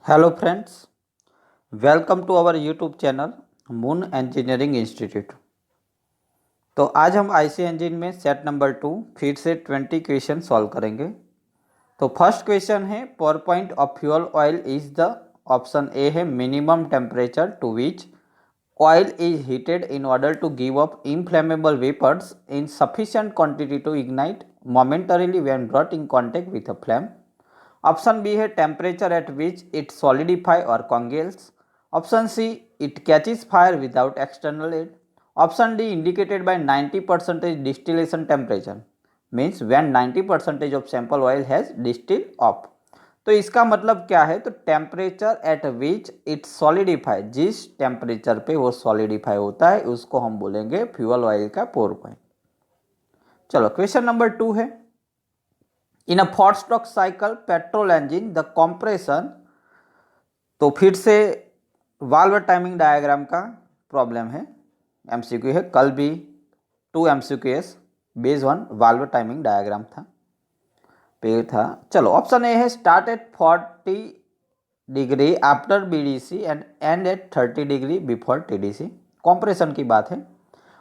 Hello friends, welcome to our YouTube channel Moon Engineering Institute. तो आज हम IC engine में सेट नंबर 2 फिर से 20 क्वेश्चन सॉल्व करेंगे। तो फर्स्ट क्वेश्चन है power point of fuel oil is the option A है minimum temperature to which oil is heated in order to give up inflammable vapours in sufficient quantity to ignite momentarily when brought in contact with a flame. Option B है temperature at which it solidify और congeals. Option C it catches fire without external aid. Option D indicated by 90% distillation temperature means when 90% of sample oil has distil off. तो इसका मतलब क्या है? तो temperature at which it solidify, जिस temperature पे वो सॉलिडिफाई होता है उसको हम बोलेंगे फ्यूल ऑयल का पोर पॉइंट। चलो क्वेश्चन नंबर 2 है in a 4-stroke cycle petrol engine the compression. तो फिर से वाल्व टाइमिंग डायग्राम का प्रॉब्लम है, एमसीक्यू है, कल भी 2 MCQs base 1 valve timing diagram था पे था। चलो ऑप्शन ए है start at 40 degree after BDC and end at 30 degree before TDC, compression की बात है।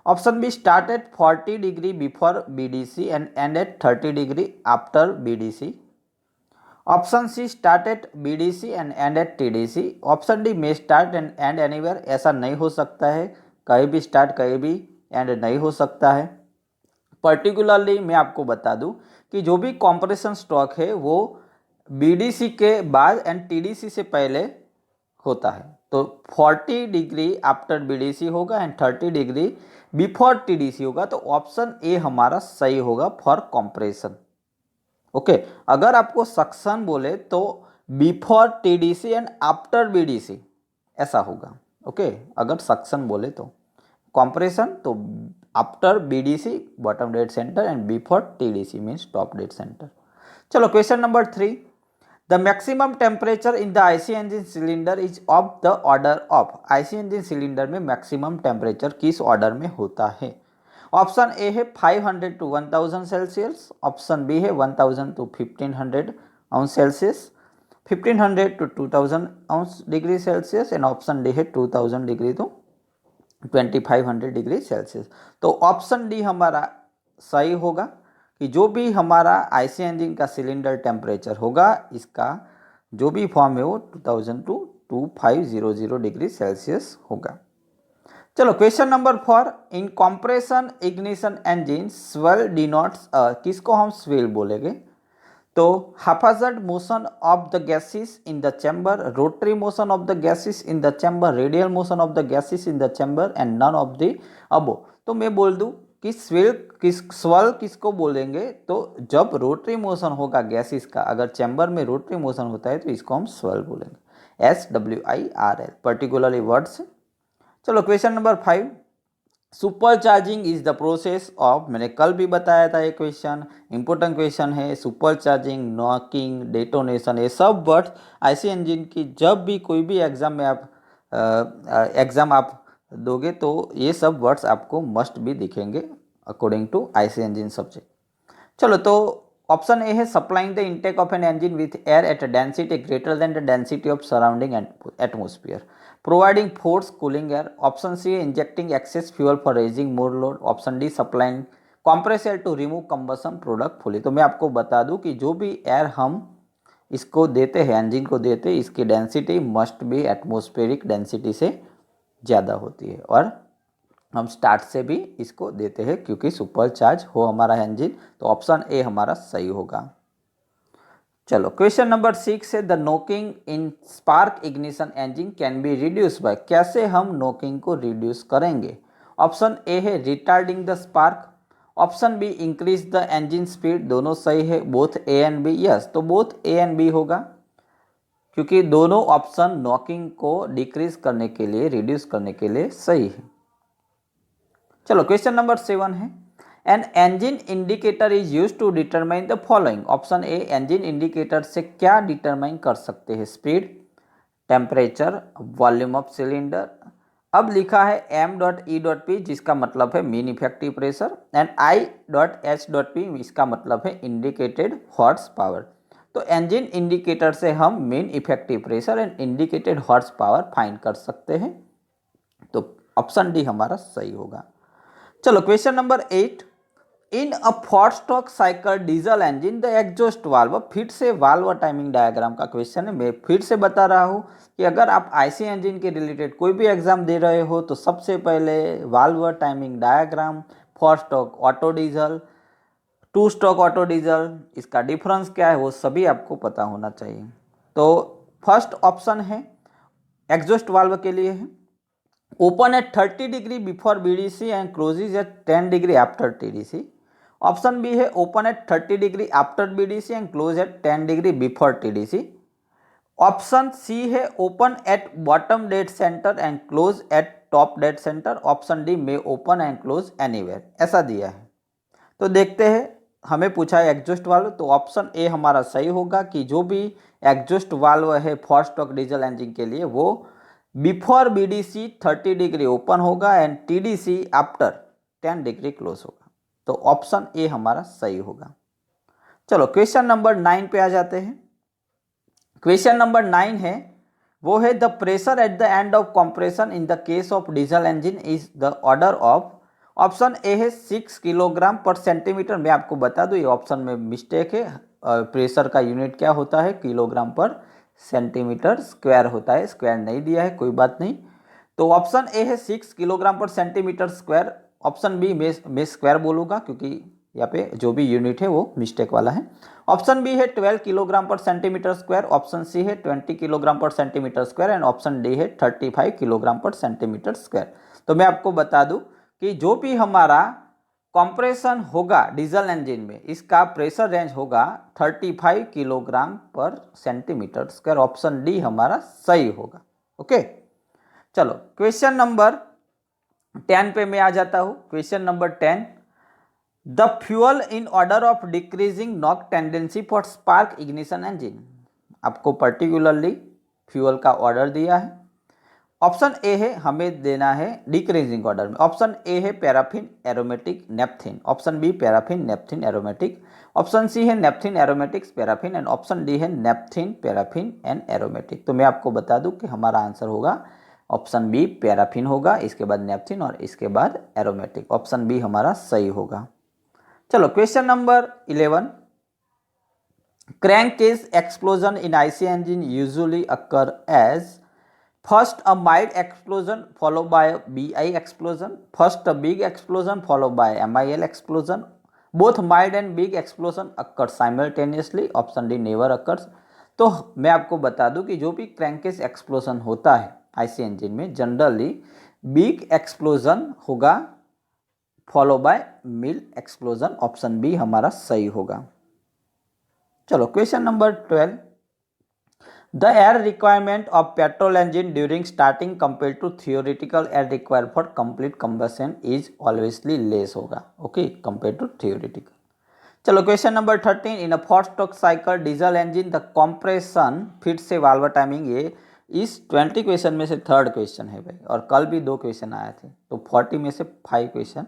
Option B start at 40 degree before BDC and end at 30 degree after BDC. Option C start at BDC and end at TDC. Option D may start and end anywhere, ऐसा नहीं हो सकता है, कहीं भी स्टार्ट कहीं भी एंड नहीं हो सकता है। पर्टिकुलरली मैं आपको बता दूं कि जो भी कंप्रेशन स्ट्रोक है वो बीडीसी के बाद एंड टीडीसी से पहले होता है। तो 40 डिग्री आफ्टर बीडीसी होगा एंड 30 डिग्री बिफोर टीडीसी होगा। तो ऑप्शन ए हमारा सही होगा फॉर कंप्रेशन। ओके, अगर आपको सक्शन बोले तो before TDC and after BDC ऐसा होगा। ओके, अगर सक्शन बोले तो कंप्रेशन तो after BDC bottom dead centre and before TDC means top dead centre. चलो question number 3 the maximum temperature in the IC engine cylinder is of the order of. IC engine cylinder में maximum temperature किस order में होता है? Option A है 500 to 1000 Celsius. Option B है 1000 to 1500 अंश Celsius, 1500 to 2000 अंश degree Celsius and option D है 2000 डिग्री तो 2500 डिग्री सेल्सियस। तो ऑप्शन डी हमारा सही होगा कि जो भी हमारा आईसी इंजन का सिलेंडर टेम्परेचर होगा इसका जो भी फॉर्म है वो 2000 to 2500 डिग्री सेल्सियस होगा। चलो question number 4 in compression ignition engine swirl denotes, किसको हम स्वेल बोलेंगे? तो haphazard motion of the gases in the chamber, rotary motion of the gases in the chamber, radial motion of the gases in the chamber and none of the above. तो मैं बोल दूं कि swell किसको बोलेंगे? तो जब रोटरी मोशन होगा गैसेस का, अगर चैम्बर में रोटरी मोशन होता है तो इसको हम स्वेल बोलेंगे, SWIRL पर्टिकुलरली वर्ड्स। चलो question number 5 super charging is the process of, मैंने कल भी बताया था ये क्वेश्चन, इंपॉर्टेंट क्वेश्चन है। सुपर चार्जिंग, नॉकिंग, डेटोनेशन, ये सब वर्ड्स आईसी इंजन की जब भी कोई भी एग्जाम में आप एग्जाम आप दोगे तो ये सब वर्ड्स आपको मस्ट भी दिखेंगे according to IC engine subject. चलो तो ऑप्शन ए है supplying the intake of an engine with air at a density greater than the density of surrounding atmosphere, providing force cooling air. Option C injecting excess fuel for raising more load. Option D supplying compressed air to remove combustion product fully. तो मैं आपको बता दूं कि जो भी air हम इसको देते हैं, इंजन को देते हैं, इसकी डेंसिटी मस्ट भी एटमोस्फेरिक डेंसिटी से ज़्यादा होती है और हम स्टार्ट से भी इसको देते हैं क्योंकि सुपर चार्ज हो हमारा इंजन। तो ऑप्शन ए हमारा सही होगा। चलो क्वेश्चन नंबर 6 है the knocking in spark ignition engine can be reduce by, कैसे हम नोकिंग को रिड्यूस करेंगे? ऑप्शन ए है retarding the spark. Option B increase the engine speed, दोनों सही है, both A and B. Yes, तो बोथ ए एंड बी होगा क्योंकि दोनों ऑप्शन नॉकिंग को डिक्रीज करने के लिए, रिड्यूस करने के लिए सही है। चलो क्वेश्चन नंबर 7 है an engine indicator is use to determine the following. Option A engine indicator से क्या डिटरमाइन कर सकते हैं? Speed, temperature, volume of cylinder. अब लिखा है m.e.p जिसका मतलब है mean effective pressure and I.H.P इसका मतलब है इंडिकेटेड हॉर्स पावर। तो इंजन इंडिकेटर से हम main effective pressure and indicated horse power find कर सकते हैं। तो ऑप्शन डी हमारा सही होगा। चलो question number 8, in a 4 stroke cycle diesel engine the exhaust valve, फिर से वाल्व टाइमिंग डायग्राम का क्वेश्चन है। मैं फिर से बता रहा हूँ कि अगर आप आईसी इंजन के रिलेटेड कोई भी एग्जाम दे रहे हो तो सबसे पहले valve timing diagram, 4 stroke auto diesel, 2 stroke auto diesel, इसका डिफरेंस क्या है वो सभी आपको पता होना चाहिए। तो फर्स्ट ऑप्शन है एग्जॉस्ट वाल्व के लिए है, open at 30 degree before BDC and closes at 10 degree after TDC. Option B है open at 30 degree after BDC and close at 10 degree before TDC. Option C है open at bottom dead centre and close eight top dead centre. Option D में open and close anywhere, ऐसा दिया है। तो देखते हैं, हमें पूछा है एग्जॉस्ट वाल्व, तो ऑप्शन ए हमारा सही होगा कि जो भी एग्जॉस्ट वाल्व है 4 स्ट्रोक डीजल इंजन के लिए वो बिफोर बीडीसी 30 डिग्री ओपन होगा and TDC after 10 degree close होगा। तो ऑप्शन ए हमारा सही होगा। चलो क्वेश्चन नंबर 9 पे आ जाते हैं। क्वेश्चन नंबर 9 है वो है the pressure at the end of compression in the case of diesel engine is the order of. Option A है 6 किलोग्राम पर सेंटीमीटर। मैं आपको बता दूं ये ऑप्शन में मिस्टेक है, प्रेशर का यूनिट क्या होता है, किलोग्राम पर सेंटीमीटर स्क्वायर होता है, स्क्वायर नहीं दिया है, कोई बात नहीं। तो ऑप्शन ए है 6 किलोग्राम पर सेंटीमीटर स्क्वायर। ऑप्शन बी मैं स्क्वायर बोलूँगा क्योंकि यहाँ पे जो भी यूनिट है वो मिस्टेक वाला है। ऑप्शन बी है 12 किलोग्राम पर सेंटीमीटर स्क्वायर। ऑप्शन सी है 20 किलोग्राम पर centimetre square and option D है 35 किलोग्राम पर सेंटीमीटर स्क्वायर। तो मैं आपको बता दूं कि जो भी हमारा कंप्रेशन होगा डीजल इंजन में, इसका प्रेशर रेंज होगा 35 किलोग्राम पर सेंटीमीटर स्क्वायर। ऑप्शन डी हमारा सही होगा। ओके, चलो क्वेश्चन नंबर 10 पे मैं आ जाता हूँ। Question number 10, the fuel in order of decreasing knock tendency for spark ignition engine. आपको पर्टिकुलरली फ्यूअल का ऑर्डर दिया है। ऑप्शन ए है हमें देना है डिक्रीजिंग ऑर्डर में। ऑप्शन ए है paraffin, aromatic, naphthene. Option B paraffin, naphthene, aromatic. Option C है naphthene, aromatics, paraffin and option D है नेप्थिन, पैराफिन एंड एरोमेटिक। तो मैं आपको बता दूं कि हमारा आंसर होगा ऑप्शन बी पैराफिन होगा, इसके बाद नेप्थिन और इसके बाद एरोमेटिक। ऑप्शन बी हमारा सही होगा। चलो question number 11, crankcase explosion in IC engine usually occur as first a mild explosion followed by a BI explosion, first a big explosion followed by MIL explosion, both mild and big explosion occur simultaneously, option D never occurs। तो मैं आपको बता दूं कि जो भी crankcase explosion होता है आईसी इंजन में जनरली बिग एक्सप्लोजन होगा follow by mill explosion. Option B हमारा सही होगा। चलो question number 12, the air requirement of petrol engine during starting compare to theoretical air required for complete combustion is always less होगा। Okay, compare to theoretical. चलो question number 13, in a 4 stroke cycle diesel engine the compression, फिर से valve timing, ये इस 20 question में से third question है भाई, और कल भी 2 क्वेश्चन आए थे, तो 40 में से 5 क्वेश्चन।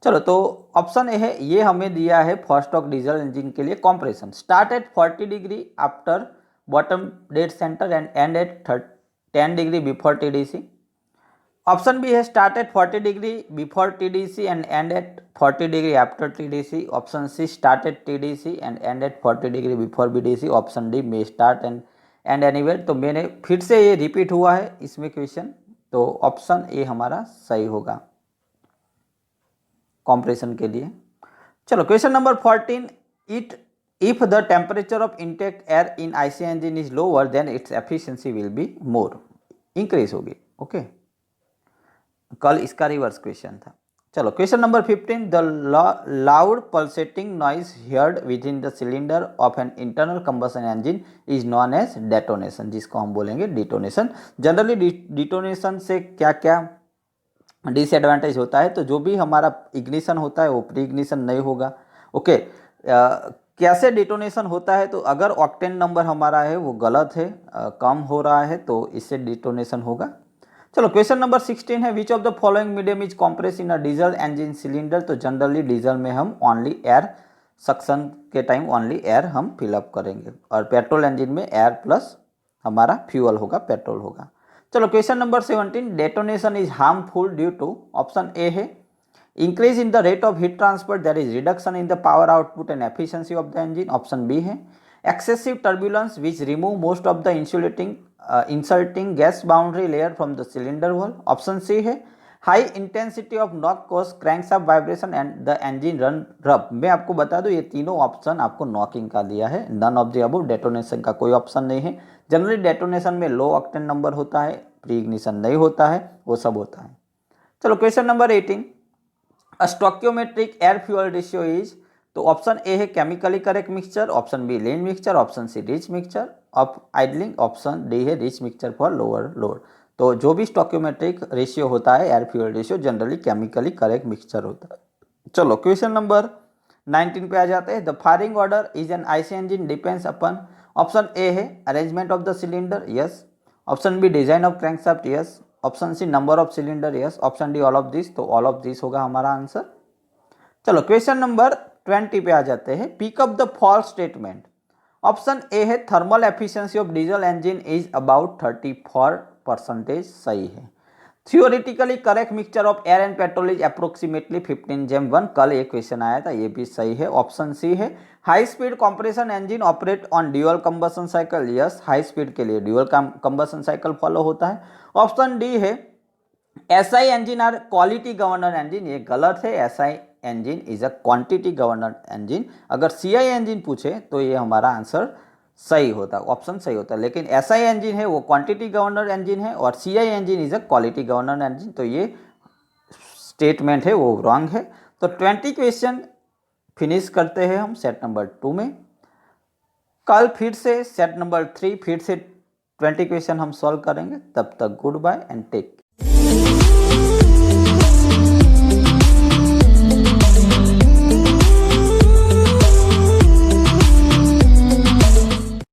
चलो तो ऑप्शन ए है, ये हमें दिया है 4 स्ट्रोक डीजल इंजन के लिए compression start at 40 degree after bottom dead centre and end at 10 degree before TDC. Option B है start at 40 degree before TDC and end at 40 degree after TDC. Option C start at TDC and end at 40 degree before BDC. Option D may start and anywhere. तो मैंने फिर से ये repeat हुआ है इसमें question, तो ऑप्शन ए हमारा सही होगा कंप्रेशन के लिए। चलो question number 14, if the temperature of intake air in IC engine is lower than its efficiency will be more, increase होगी। ओके, कल इसका रिवर्स क्वेश्चन था। चलो question number 15, the loud pulsating noise heard within the cylinder of an internal combustion engine is known as detonation, जिसको हम बोलेंगे detonation. Generally detonation से क्या क्या डिसएडवांटेज होता है, तो जो भी हमारा इग्निशन होता है वो प्री इग्निशन नहीं होगा। ओके, कैसे डिटोनेशन होता है, तो अगर ऑक्टेन नंबर हमारा है वो गलत है, कम हो रहा है, तो इससे डिटोनेशन होगा। चलो क्वेश्चन नंबर 16 है, which of the following medium is compress in a diesel engine cylinder. तो जनरली डीजल में हम ओनली एयर सक्शन के टाइम ओनली एयर हम फिलअप करेंगे, और पेट्रोल इंजन में एयर प्लस हमारा फ्यूल होगा, पेट्रोल होगा। चलो question number 17, detonation is harmful due to, option A है increase in the rate of heat transfer, there is reduction in the power output and efficiency of the engine, option B है excessive turbulence which remove most of the insulting gas boundary layer from the cylinder wall, option C है high intensity of knock cause crankshaft vibration and the engine run rub. मैं आपको बता दूं ये तीनों option आपको knocking का दिया है, none of the above, detonation का कोई ऑप्शन नहीं है। जनरली डेटोनेशन में लो ऑक्टेन नंबर होता है, प्री इग्निशन नहीं होता है, वो सब होता है। चलो question number 18, stoichiometric air fuel ratio is, तो ऑप्शन ए है chemically correct mixture, option B lean mixture, option C rich mixture of idling, option D है rich mixture for lower load. तो जो भी स्टोइकियोमेट्रिक रेशियो होता है air fuel ratio generally chemically correct mixture होता है। चलो क्वेश्चन नंबर 19 पे आ जाते हैं। The firing order is an IC engine depends upon, option A है arrangement of the cylinder, yes, option B design of crankshaft, yes, option C number of cylinder, yes, option D all of this, तो all of this होगा हमारा answer. चलो question number 20 पे आ जाते हैं। Pick up the false statement, option A है thermal efficiency of diesel engine is about 34%, सही है। Theoretically correct mixture of air and petrol is approximately 15:1, कल एक क्वेश्चन आया था, ये भी सही है। ऑप्शन सी है high speed compression engine operate on dual combustion cycle, yes, high speed के लिए ड्यूअल कंबशन साइकिल फॉलो होता है। ऑप्शन डी है SI engine are quality governor engine, ये गलत है, SI engine is a quantity governor engine. अगर CI engine पूछे तो ये हमारा आंसर सही होता, ऑप्शन सही होता है, लेकिन एसआई इंजन है वो क्वांटिटी गवर्नर इंजन है और CI engine is a quality governor engine, तो ये स्टेटमेंट है वो रॉन्ग है। तो 20 क्वेश्चन फिनिश करते हैं हम सेट नंबर 2 में। कल फिर से सेट नंबर 3 फिर से 20 क्वेश्चन हम सॉल्व करेंगे, तब तक गुड बाय एंड टेक।